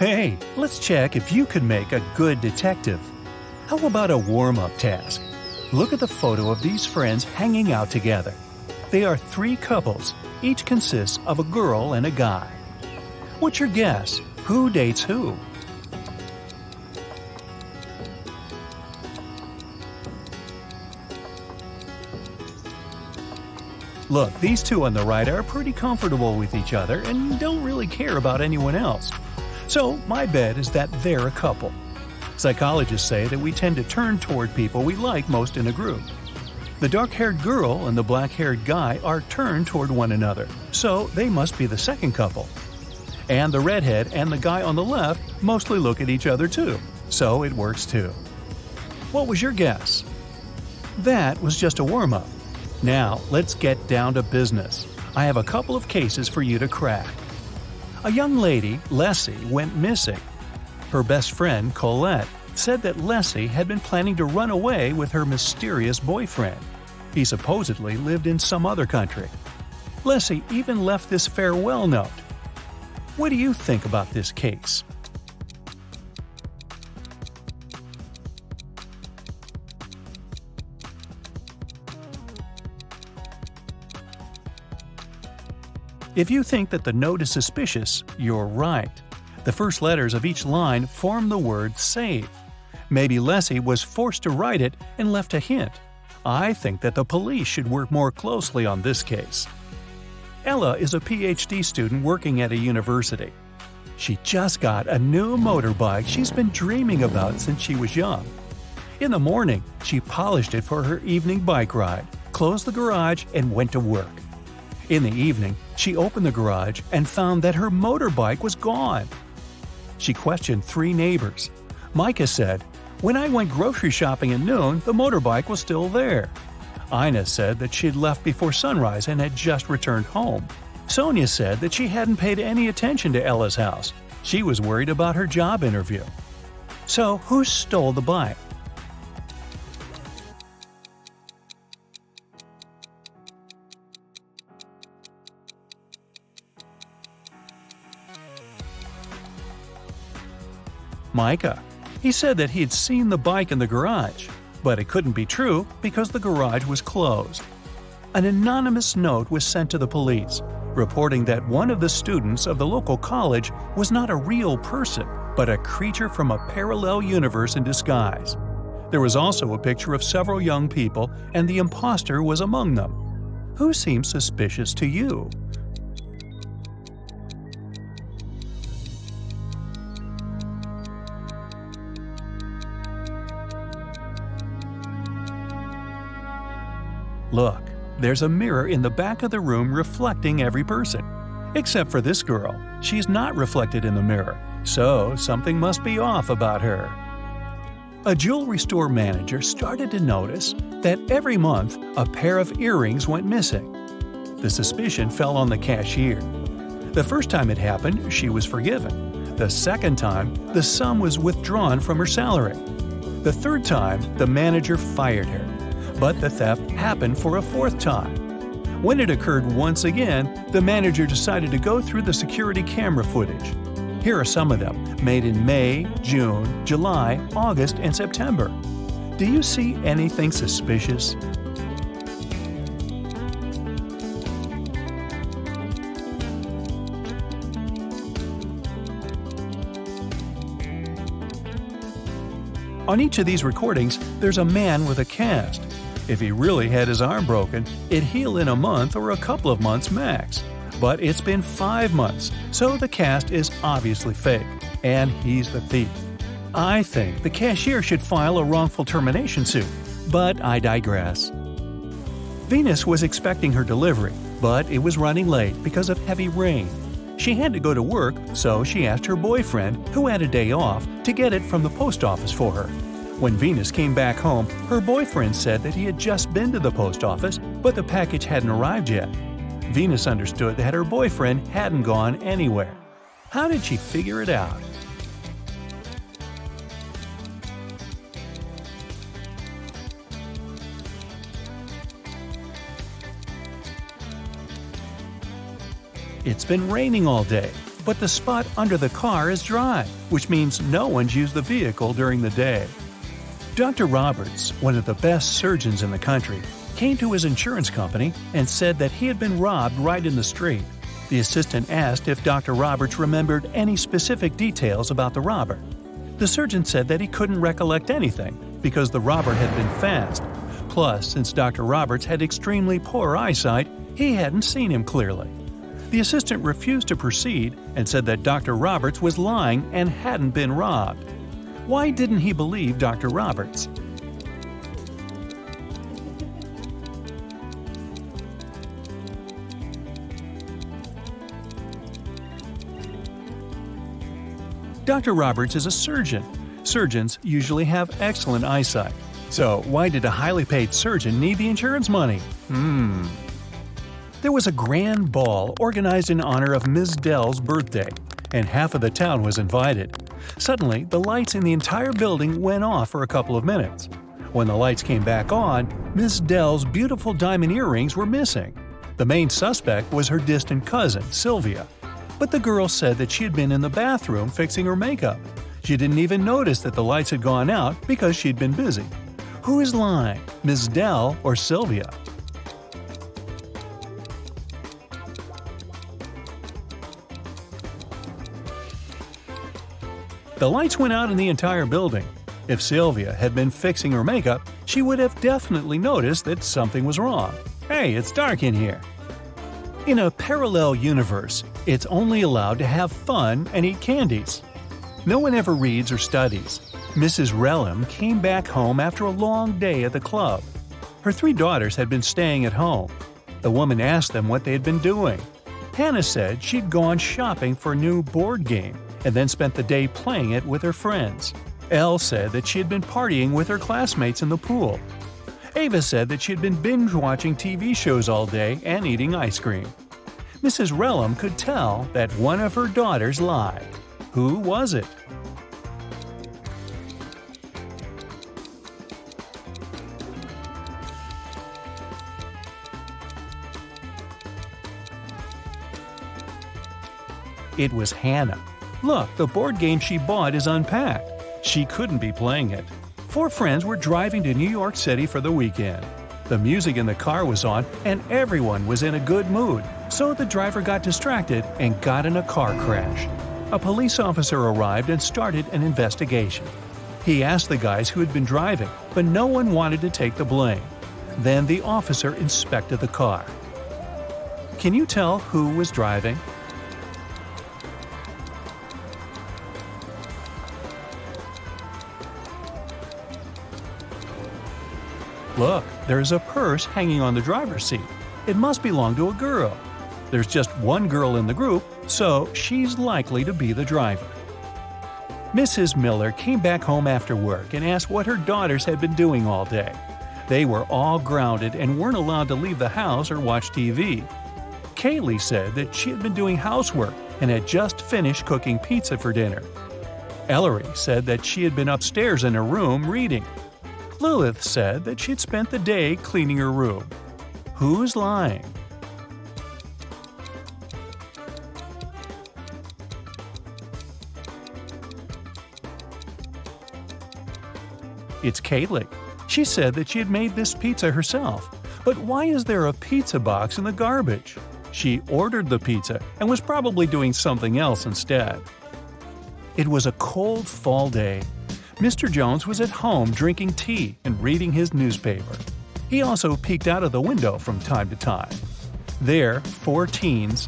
Hey, let's check if you could make a good detective. How about a warm-up task? Look at the photo of these friends hanging out together. They are three couples. Each consists of a girl and a guy. What's your guess? Who dates who? Look, these two on the right are pretty comfortable with each other and don't really care about anyone else. So, my bet is that they're a couple. Psychologists say that we tend to turn toward people we like most in a group. The dark-haired girl and the black-haired guy are turned toward one another, so they must be the second couple. And the redhead and the guy on the left mostly look at each other too, so it works too. What was your guess? That was just a warm-up. Now, let's get down to business. I have a couple of cases for you to crack. A young lady, Leslie, went missing. Her best friend, Colette, said that Leslie had been planning to run away with her mysterious boyfriend. He supposedly lived in some other country. Leslie even left this farewell note. What do you think about this case? If you think that the note is suspicious, you're right. The first letters of each line form the word save. Maybe Leslie was forced to write it and left a hint. I think that the police should work more closely on this case. Ella is a PhD student working at a university. She just got a new motorbike she's been dreaming about since she was young. In the morning, she polished it for her evening bike ride, closed the garage, and went to work. In the evening, she opened the garage and found that her motorbike was gone. She questioned three neighbors. Micah said, "When I went grocery shopping at noon, the motorbike was still there." Ina said that she'd left before sunrise and had just returned home. Sonia said that she hadn't paid any attention to Ella's house. She was worried about her job interview. So, who stole the bike? Micah. He said that he had seen the bike in the garage, but it couldn't be true because the garage was closed. An anonymous note was sent to the police, reporting that one of the students of the local college was not a real person, but a creature from a parallel universe in disguise. There was also a picture of several young people, and the imposter was among them. Who seems suspicious to you? Look, there's a mirror in the back of the room reflecting every person. Except for this girl. She's not reflected in the mirror, so something must be off about her. A jewelry store manager started to notice that every month a pair of earrings went missing. The suspicion fell on the cashier. The first time it happened, she was forgiven. The second time, the sum was withdrawn from her salary. The third time, the manager fired her. But the theft happened for a fourth time. When it occurred once again, the manager decided to go through the security camera footage. Here are some of them, made in May, June, July, August, and September. Do you see anything suspicious? On each of these recordings, there's a man with a cast. If he really had his arm broken, it'd heal in a month or a couple of months max. But it's been 5 months, so the cast is obviously fake, and he's the thief. I think the cashier should file a wrongful termination suit, but I digress. Venus was expecting her delivery, but it was running late because of heavy rain. She had to go to work, so she asked her boyfriend, who had a day off, to get it from the post office for her. When Venus came back home, her boyfriend said that he had just been to the post office, but the package hadn't arrived yet. Venus understood that her boyfriend hadn't gone anywhere. How did she figure it out? It's been raining all day. but the spot under the car is dry, which means no one's used the vehicle during the day. Dr. Roberts, one of the best surgeons in the country, came to his insurance company and said that he had been robbed right in the street. The assistant asked if Dr. Roberts remembered any specific details about the robber. The surgeon said that he couldn't recollect anything because the robber had been fast. Plus, since Dr. Roberts had extremely poor eyesight, he hadn't seen him clearly. The assistant refused to proceed and said that Dr. Roberts was lying and hadn't been robbed. Why didn't he believe Dr. Roberts? Dr. Roberts is a surgeon. Surgeons usually have excellent eyesight. So why did a highly paid surgeon need the insurance money? There was a grand ball organized in honor of Ms. Dell's birthday, and half of the town was invited. Suddenly, the lights in the entire building went off for a couple of minutes. When the lights came back on, Ms. Dell's beautiful diamond earrings were missing. The main suspect was her distant cousin, Sylvia. But the girl said that she had been in the bathroom fixing her makeup. She didn't even notice that the lights had gone out because she'd been busy. Who is lying, Ms. Dell or Sylvia? The lights went out in the entire building. If Sylvia had been fixing her makeup, she would have definitely noticed that something was wrong. Hey, it's dark in here. In a parallel universe, it's only allowed to have fun and eat candies. No one ever reads or studies. Mrs. Relham came back home after a long day at the club. Her 3 daughters had been staying at home. The woman asked them what they had been doing. Hannah said she'd gone shopping for a new board game and then spent the day playing it with her friends. Elle said that she had been partying with her classmates in the pool. Ava said that she had been binge-watching TV shows all day and eating ice cream. Mrs. Relham could tell that one of her daughters lied. Who was it? It was Hannah. Look, the board game she bought is unpacked. She couldn't be playing it. 4 friends were driving to New York City for the weekend. The music in the car was on and everyone was in a good mood, so the driver got distracted and got in a car crash. A police officer arrived and started an investigation. He asked the guys who had been driving, but no one wanted to take the blame. Then the officer inspected the car. Can you tell who was driving? Look, there's a purse hanging on the driver's seat. It must belong to a girl. There's just one girl in the group, so she's likely to be the driver. Mrs. Miller came back home after work and asked what her daughters had been doing all day. They were all grounded and weren't allowed to leave the house or watch TV. Kaylee said that she had been doing housework and had just finished cooking pizza for dinner. Ellery said that she had been upstairs in her room reading. Lilith said that she'd spent the day cleaning her room. Who's lying? It's Kaylee. She said that she had made this pizza herself. But why is there a pizza box in the garbage? She ordered the pizza and was probably doing something else instead. It was a cold fall day. Mr. Jones was at home drinking tea and reading his newspaper. He also peeked out of the window from time to time. There, 4 teens,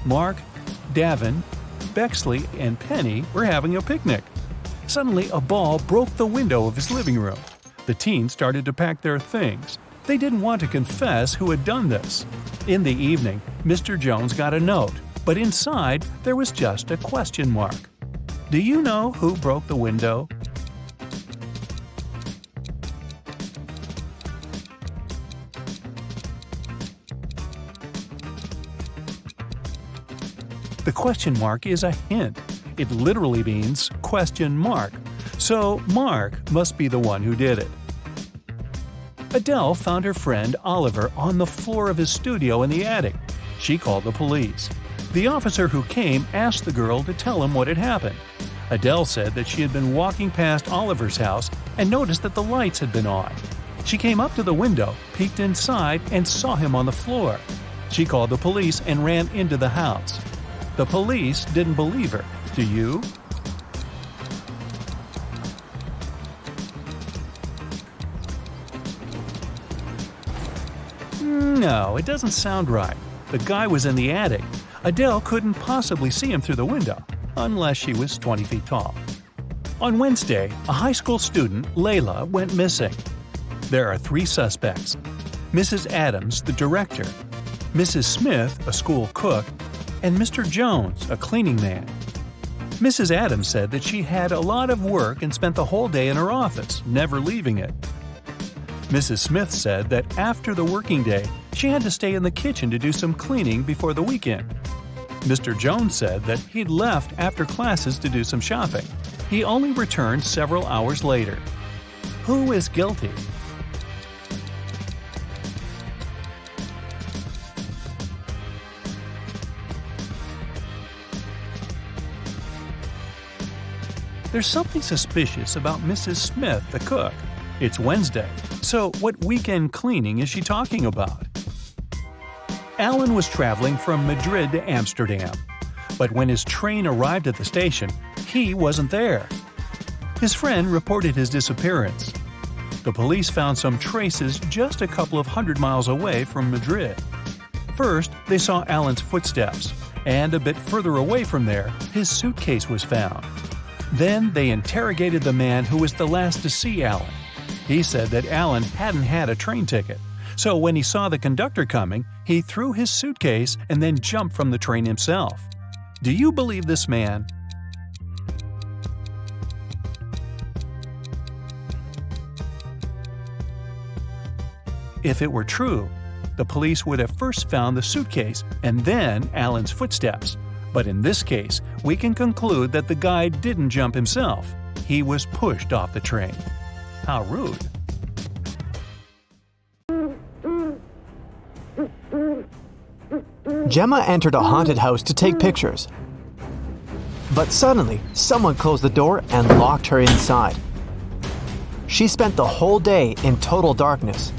Mark, Davin, Bexley, and Penny, were having a picnic. Suddenly, a ball broke the window of his living room. The teens started to pack their things. They didn't want to confess who had done this. In the evening, Mr. Jones got a note, but inside there was just a question mark. Do you know who broke the window? The question mark is a hint. It literally means question mark. So Mark must be the one who did it. Adele found her friend Oliver on the floor of his studio in the attic. She called the police. The officer who came asked the girl to tell him what had happened. Adele said that she had been walking past Oliver's house and noticed that the lights had been on. She came up to the window, peeked inside, and saw him on the floor. She called the police and ran into the house. The police didn't believe her. Do you? No, it doesn't sound right. The guy was in the attic. Adele couldn't possibly see him through the window, unless she was 20 feet tall. On Wednesday, a high school student, Layla, went missing. There are 3 suspects: Mrs. Adams, the director, Mrs. Smith, a school cook, and Mr. Jones, a cleaning man. Mrs. Adams said that she had a lot of work and spent the whole day in her office, never leaving it. Mrs. Smith said that after the working day, she had to stay in the kitchen to do some cleaning before the weekend. Mr. Jones said that he'd left after classes to do some shopping. He only returned several hours later. Who is guilty? There's something suspicious about Mrs. Smith, the cook. It's Wednesday, so what weekend cleaning is she talking about? Alan was traveling from Madrid to Amsterdam, but when his train arrived at the station, he wasn't there. His friend reported his disappearance. The police found some traces just a couple of 100 miles away from Madrid. First, they saw Alan's footsteps, and a bit further away from there, his suitcase was found. Then they interrogated the man who was the last to see Alan. He said that Alan hadn't had a train ticket, so when he saw the conductor coming, he threw his suitcase and then jumped from the train himself. Do you believe this man? If it were true, the police would have first found the suitcase and then Alan's footsteps. But in this case, we can conclude that the guy didn't jump himself. He was pushed off the train. How rude. Gemma entered a haunted house to take pictures. But suddenly, someone closed the door and locked her inside. She spent the whole day in total darkness.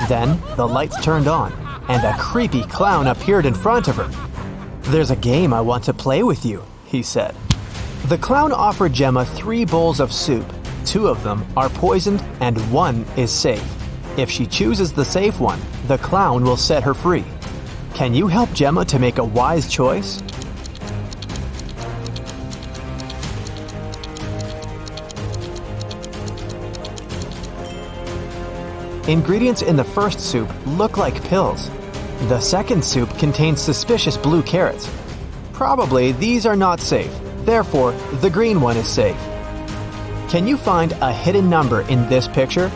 Then, the lights turned on, and a creepy clown appeared in front of her. "There's a game I want to play with you," he said. The clown offered Gemma 3 bowls of soup. 2 of them are poisoned and 1 is safe. If she chooses the safe one, the clown will set her free. Can you help Gemma to make a wise choice? Ingredients in the first soup look like pills. The second soup contains suspicious blue carrots. Probably these are not safe, therefore the green one is safe. Can you find a hidden number in this picture?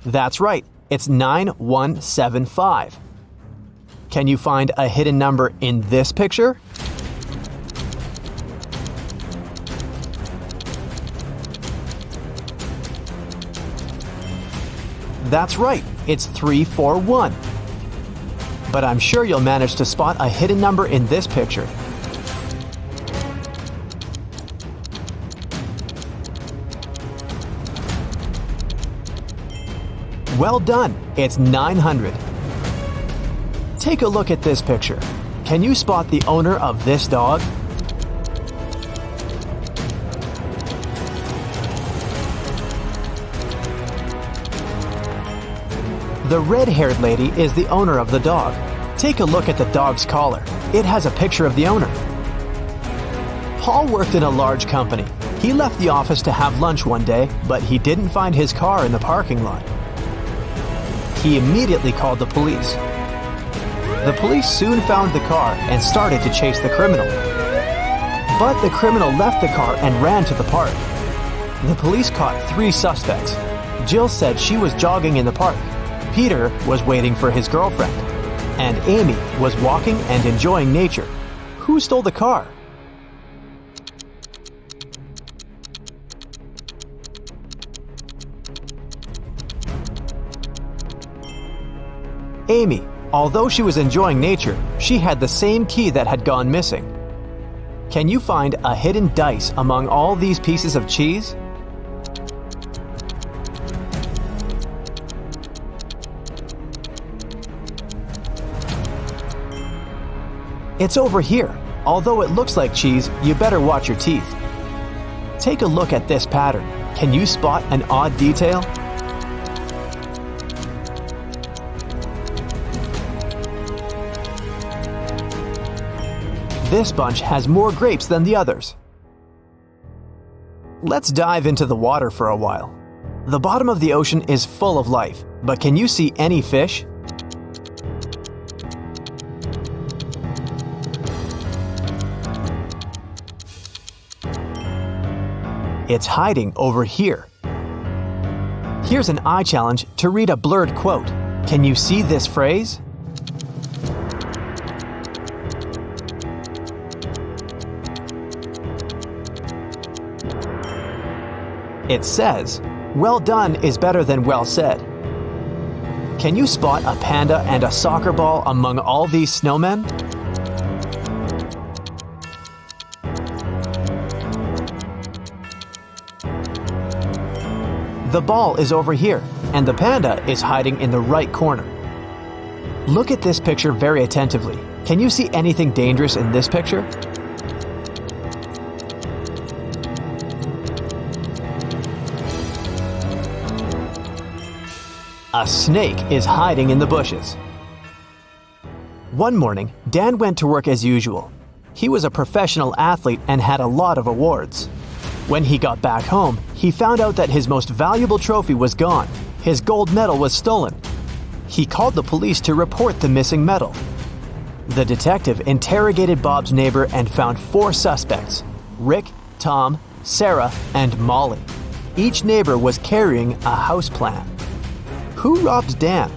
That's right, it's 9175. Can you find a hidden number in this picture? That's right, it's 341. But I'm sure you'll manage to spot a hidden number in this picture. Well done, it's 900. Take a look at this picture. Can you spot the owner of this dog? The red-haired lady is the owner of the dog. Take a look at the dog's collar. It has a picture of the owner. Paul worked in a large company. He left the office to have lunch one day, but he didn't find his car in the parking lot. He immediately called the police. The police soon found the car and started to chase the criminal. But the criminal left the car and ran to the park. The police caught 3 suspects. Jill said she was jogging in the park. Peter was waiting for his girlfriend. And Amy was walking and enjoying nature. Who stole the car? Amy, although she was enjoying nature, she had the same key that had gone missing. Can you find a hidden dice among all these pieces of cheese? It's over here. Although it looks like cheese, you better watch your teeth. Take a look at this pattern. Can you spot an odd detail? This bunch has more grapes than the others. Let's dive into the water for a while. The bottom of the ocean is full of life, but can you see any fish? It's hiding over here. Here's an eye challenge to read a blurred quote. Can you see this phrase? It says, "Well done is better than well said." Can you spot a panda and a soccer ball among all these snowmen? The ball is over here, and the panda is hiding in the right corner. Look at this picture very attentively. Can you see anything dangerous in this picture? A snake is hiding in the bushes. One morning, Dan went to work as usual. He was a professional athlete and had a lot of awards. When he got back home, he found out that his most valuable trophy was gone. His gold medal was stolen. He called the police to report the missing medal. The detective interrogated Bob's neighbor and found 4 suspects: Rick, Tom, Sarah, and Molly. Each neighbor was carrying a house plan. Who robbed Dan?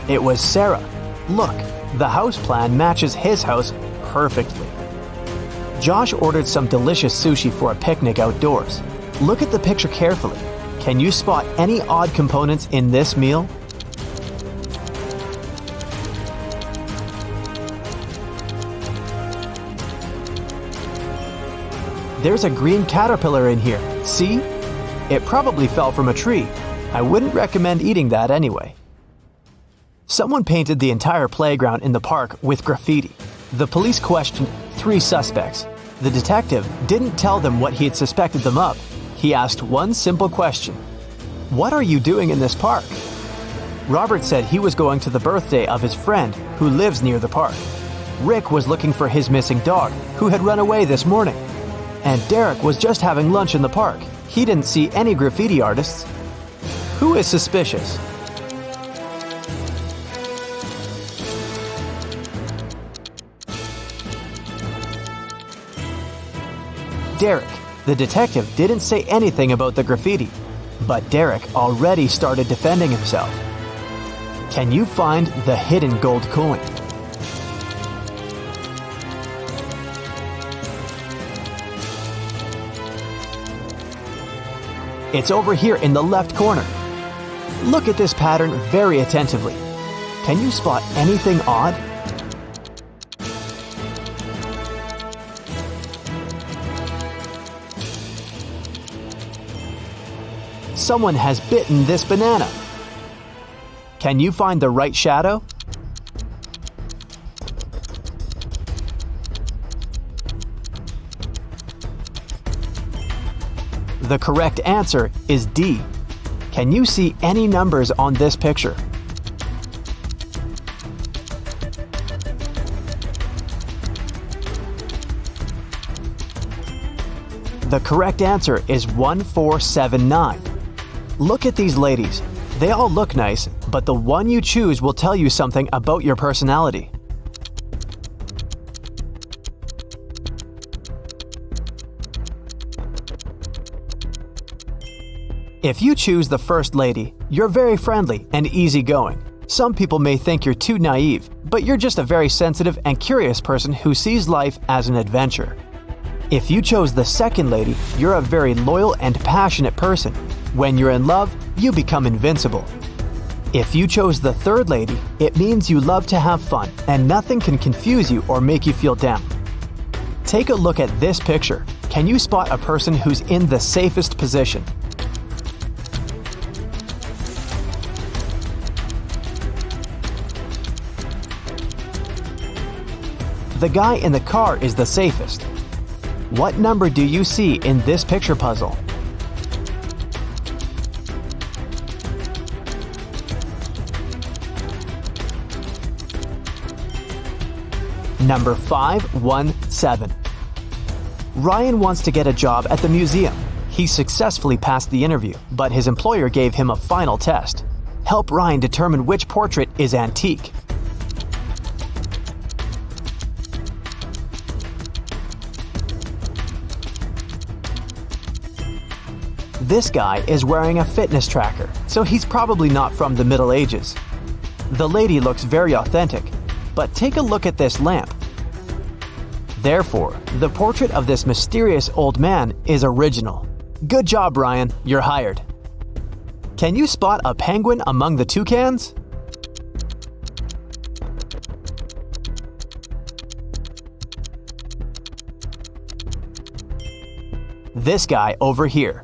It was Sarah. Look, the house plan matches his house perfectly. Josh ordered some delicious sushi for a picnic outdoors. Look at the picture carefully. Can you spot any odd components in this meal? There's a green caterpillar in here. See? It probably fell from a tree. I wouldn't recommend eating that anyway. Someone painted the entire playground in the park with graffiti. The police questioned 3 suspects. The detective didn't tell them what he had suspected them of. He asked one simple question. "What are you doing in this park?" Robert said he was going to the birthday of his friend who lives near the park. Rick was looking for his missing dog who had run away this morning. And Derek was just having lunch in the park. He didn't see any graffiti artists. Who is suspicious? Derek. The detective didn't say anything about the graffiti, but Derek already started defending himself. Can you find the hidden gold coin? It's over here in the left corner. Look at this pattern very attentively. Can you spot anything odd? Someone has bitten this banana. Can you find the right shadow? The correct answer is D. Can you see any numbers on this picture? The correct answer is 1479. Look at these ladies. They all look nice, but the one you choose will tell you something about your personality. If you choose the first lady, you're very friendly and easygoing. Some people may think you're too naive, but you're just a very sensitive and curious person who sees life as an adventure. If you chose the second lady, you're a very loyal and passionate person. When you're in love, you become invincible. If you chose the third lady, it means you love to have fun and nothing can confuse you or make you feel down. Take a look at this picture. Can you spot a person who's in the safest position? The guy in the car is the safest. What number do you see in this picture puzzle? Number 517. Ryan wants to get a job at the museum. He successfully passed the interview, but his employer gave him a final test. Help Ryan determine which portrait is antique. This guy is wearing a fitness tracker, so he's probably not from the Middle Ages. The lady looks very authentic, but take a look at this lamp. Therefore, the portrait of this mysterious old man is original. Good job, Ryan, you're hired. Can you spot a penguin among the toucans? This guy over here.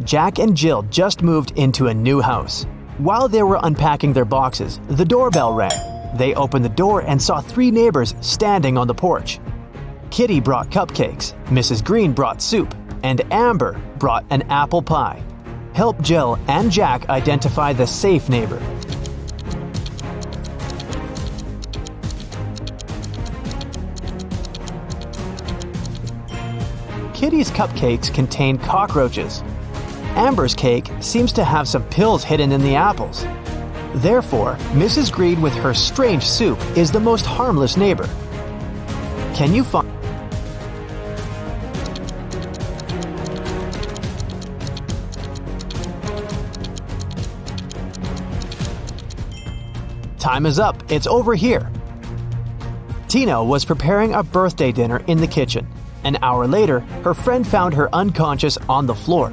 Jack and Jill just moved into a new house. While they were unpacking their boxes, the doorbell rang. They opened the door and saw 3 neighbors standing on the porch. Kitty brought cupcakes, Mrs. Green brought soup, and Amber brought an apple pie. Help Jill and Jack identify the safe neighbor. Kitty's cupcakes contain cockroaches. Amber's cake seems to have some pills hidden in the apples. Therefore, Mrs. Green with her strange soup is the most harmless neighbor. Can you find... Time is up. It's over here. Tina was preparing a birthday dinner in the kitchen. An hour later, her friend found her unconscious on the floor.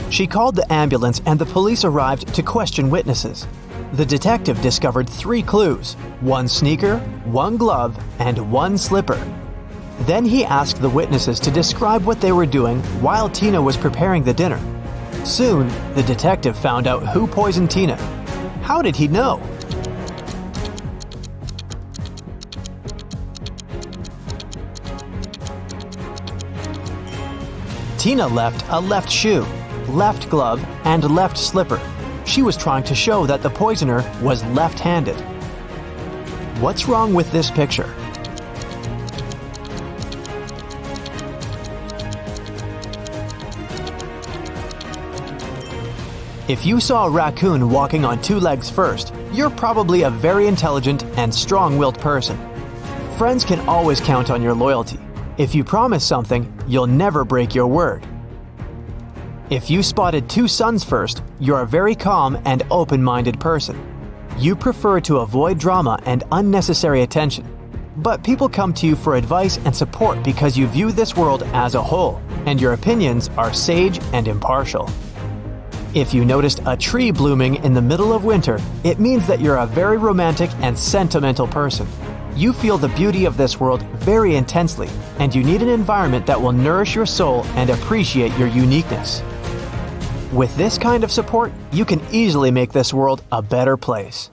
She called the ambulance and the police arrived to question witnesses. The detective discovered 3 clues: 1 sneaker, 1 glove, and 1 slipper. Then he asked the witnesses to describe what they were doing while Tina was preparing the dinner. Soon, the detective found out who poisoned Tina. How did he know? Tina left a left shoe, left glove, and left slipper. She was trying to show that the poisoner was left-handed. What's wrong with this picture? If you saw a raccoon walking on 2 legs first, you're probably a very intelligent and strong-willed person. Friends can always count on your loyalty. If you promise something, you'll never break your word. If you spotted 2 suns first, you're a very calm and open-minded person. You prefer to avoid drama and unnecessary attention. But people come to you for advice and support because you view this world as a whole, and your opinions are sage and impartial. If you noticed a tree blooming in the middle of winter, it means that you're a very romantic and sentimental person. You feel the beauty of this world very intensely, and you need an environment that will nourish your soul and appreciate your uniqueness. With this kind of support, you can easily make this world a better place.